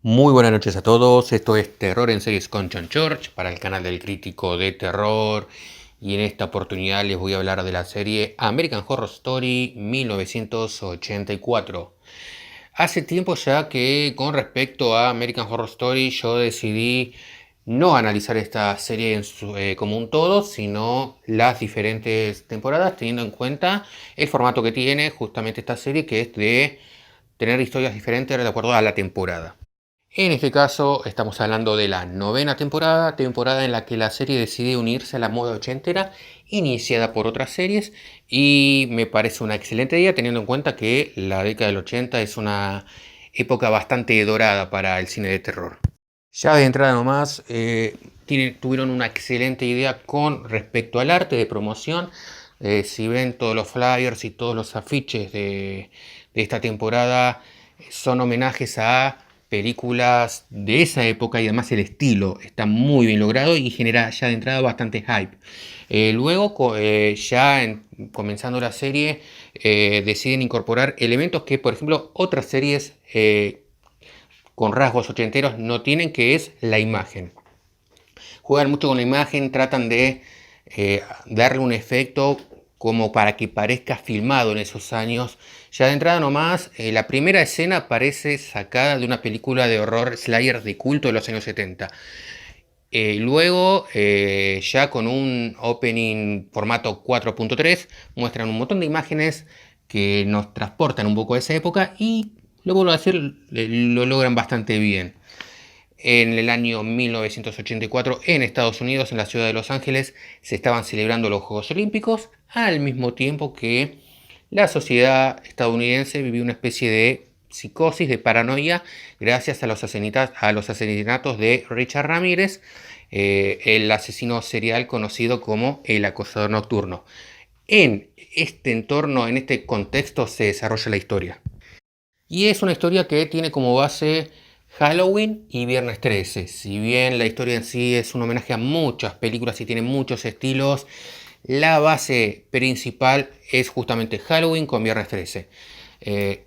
Muy buenas noches a todos, esto es Terror en Series con John George para el canal del crítico de terror y en esta oportunidad les voy a hablar de la serie American Horror Story 1984. Hace tiempo ya que con respecto a American Horror Story yo decidí no analizar esta serie como un todo, sino las diferentes temporadas, teniendo en cuenta el formato que tiene justamente esta serie, que es de tener historias diferentes de acuerdo a la temporada. En este caso estamos hablando de la novena temporada en la que la serie decide unirse a la moda ochentera iniciada por otras series, y me parece una excelente idea teniendo en cuenta que la década del 80 es una época bastante dorada para el cine de terror. Ya de entrada nomás, tuvieron una excelente idea con respecto al arte de promoción. Si ven todos los flyers y todos los afiches de esta temporada, son homenajes a películas de esa época, y además el estilo está muy bien logrado y genera ya de entrada bastante hype. Luego, comenzando la serie, deciden incorporar elementos que, por ejemplo, otras series con rasgos ochenteros no tienen, que es la imagen. Juegan mucho con la imagen, tratan de darle un efecto como para que parezca filmado en esos años. Ya de entrada nomás, la primera escena parece sacada de una película de horror slayer de culto de los años 70. Luego, ya con un opening formato 4.3, muestran un montón de imágenes que nos transportan un poco a esa época, y lo vuelvo a decir, lo logran bastante bien. En el año 1984, en Estados Unidos, en la ciudad de Los Ángeles, se estaban celebrando los Juegos Olímpicos, al mismo tiempo que la sociedad estadounidense vivió una especie de psicosis, de paranoia, gracias a los asesinatos de Richard Ramírez, el asesino serial conocido como el acosador nocturno. En este entorno, en este contexto, se desarrolla la historia. Y es una historia que tiene como base Halloween y Viernes 13. Si bien la historia en sí es un homenaje a muchas películas y tiene muchos estilos, la base principal es justamente Halloween con Viernes 13.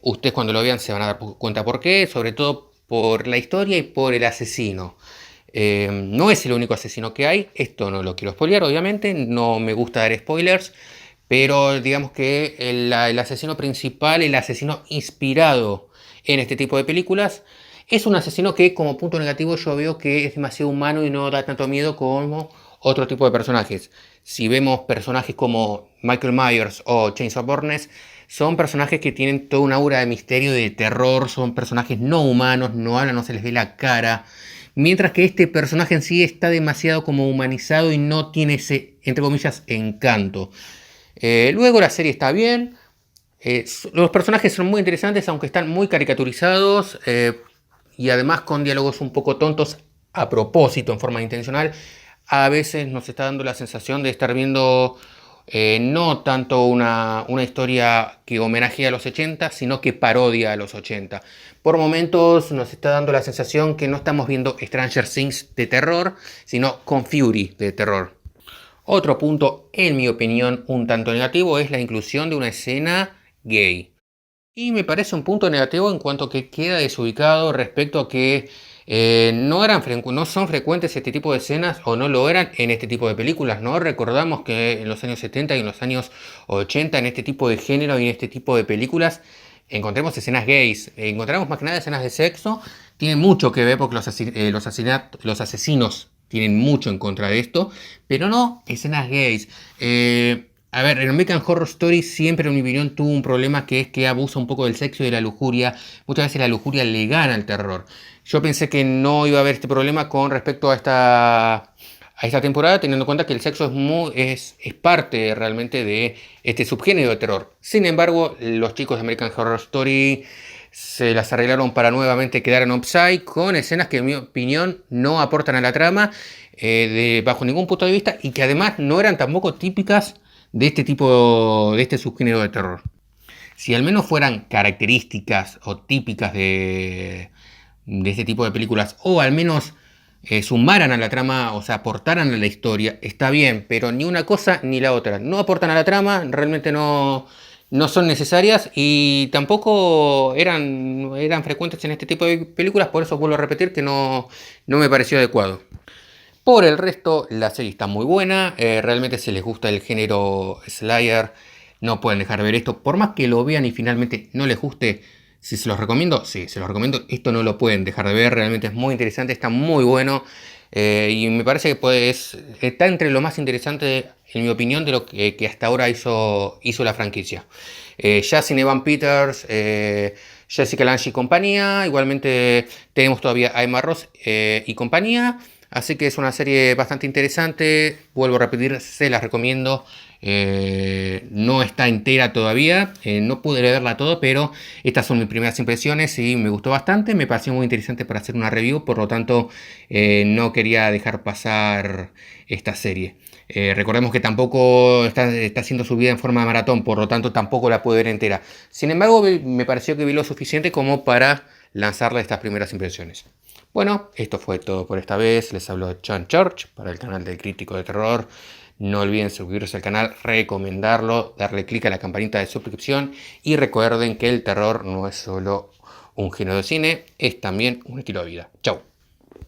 Ustedes cuando lo vean se van a dar cuenta por qué, sobre todo por la historia y por el asesino. No es el único asesino que hay, esto no lo quiero spoilear, obviamente, no me gusta dar spoilers, pero digamos que el asesino principal, el asesino inspirado en este tipo de películas, es un asesino que, como punto negativo, yo veo que es demasiado humano y no da tanto miedo como otro tipo de personajes. Si vemos personajes como Michael Myers o Chainsaw Bornes, son personajes que tienen toda una aura de misterio y de terror, son personajes no humanos, no hablan, no se les ve la cara. Mientras que este personaje en sí está demasiado como humanizado y no tiene ese, entre comillas, encanto. Luego la serie está bien. Los personajes son muy interesantes, aunque están muy caricaturizados, y además con diálogos un poco tontos a propósito, en forma intencional. A veces nos está dando la sensación de estar viendo no tanto una historia que homenajea a los 80, sino que parodia a los 80. Por momentos nos está dando la sensación que no estamos viendo Stranger Things de terror, sino Con Fury de terror. Otro punto, en mi opinión, un tanto negativo, es la inclusión de una escena gay. Y me parece un punto negativo en cuanto que queda desubicado respecto a que no son frecuentes este tipo de escenas, o no lo eran en este tipo de películas, ¿no? Recordamos que en los años 70 y en los años 80, en este tipo de género y en este tipo de películas, encontremos escenas gays, encontramos más que nada escenas de sexo. Tiene mucho que ver porque los asesinos tienen mucho en contra de esto, pero no escenas gays. A ver, en American Horror Story siempre, en mi opinión, tuvo un problema, que es que abusa un poco del sexo y de la lujuria. Muchas veces la lujuria le gana al terror. Yo pensé que no iba a haber este problema con respecto a esta temporada, teniendo en cuenta que el sexo es parte realmente de este subgénero de terror. Sin embargo, los chicos de American Horror Story se las arreglaron para nuevamente quedar en Upside con escenas que, en mi opinión, no aportan a la trama bajo ningún punto de vista, y que además no eran tampoco típicas de este subgénero de terror. Si al menos fueran características o típicas de este tipo de películas, o al menos sumaran a la trama, o sea, aportaran a la historia, está bien, pero ni una cosa ni la otra. No aportan a la trama, realmente no son necesarias y tampoco eran frecuentes en este tipo de películas, por eso vuelvo a repetir que no me pareció adecuado. Por el resto, la serie está muy buena, realmente si les gusta el género Slayer, no pueden dejar de ver esto, por más que lo vean y finalmente no les guste, si se los recomiendo, sí, se los recomiendo, esto no lo pueden dejar de ver, realmente es muy interesante, está muy bueno, y me parece que está entre lo más interesante, en mi opinión, de lo que hasta ahora hizo la franquicia. Ya sin Evan Peters, Jessica Lange y compañía, igualmente tenemos todavía a Emma Ross y compañía. Así que es una serie bastante interesante, vuelvo a repetir, se las recomiendo. No está entera todavía, no pude verla todo, pero estas son mis primeras impresiones y me gustó bastante, me pareció muy interesante para hacer una review, por lo tanto no quería dejar pasar esta serie. Recordemos que tampoco está siendo subida en forma de maratón, por lo tanto tampoco la pude ver entera. Sin embargo, me pareció que vi lo suficiente como para lanzarle estas primeras impresiones. Bueno, esto fue todo por esta vez. Les habló John Church para el canal del Crítico de Terror. No olviden suscribirse al canal, recomendarlo, darle clic a la campanita de suscripción y recuerden que el terror no es solo un género de cine, es también un estilo de vida. Chau.